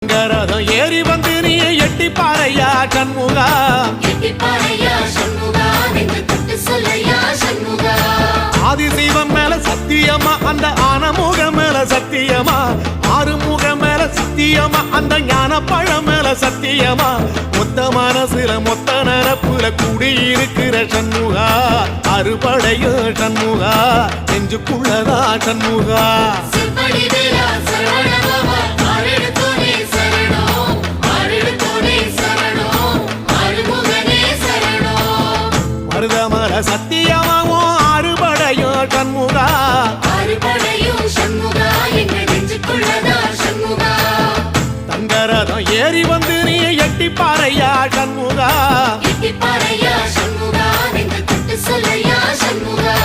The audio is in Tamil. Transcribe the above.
கரதம் ஏறி வந்து நீ எட்டி பாறையா சண்முகா ஆதிசிவன் மேல சத்தியமா அந்த ஆனமுகம் மேல சத்தியமா ஆறுமுகம் மேல சத்தியமா அந்த ஞான பழம் மேல சத்தியமா மொத்த மனசுல மொத்த நரப்புல குடியிருக்கிற சண்முகா அறுபடையும் சண்முகா நெஞ்சுக்குள்ளதா சண்முகா மருதமர சத்தியமாவும் அறுபடையும் சண்முகா தங்கரதம் ஏறி வந்து நீ எட்டி பாறையா சண்முகா சொல்லையா சண்முகா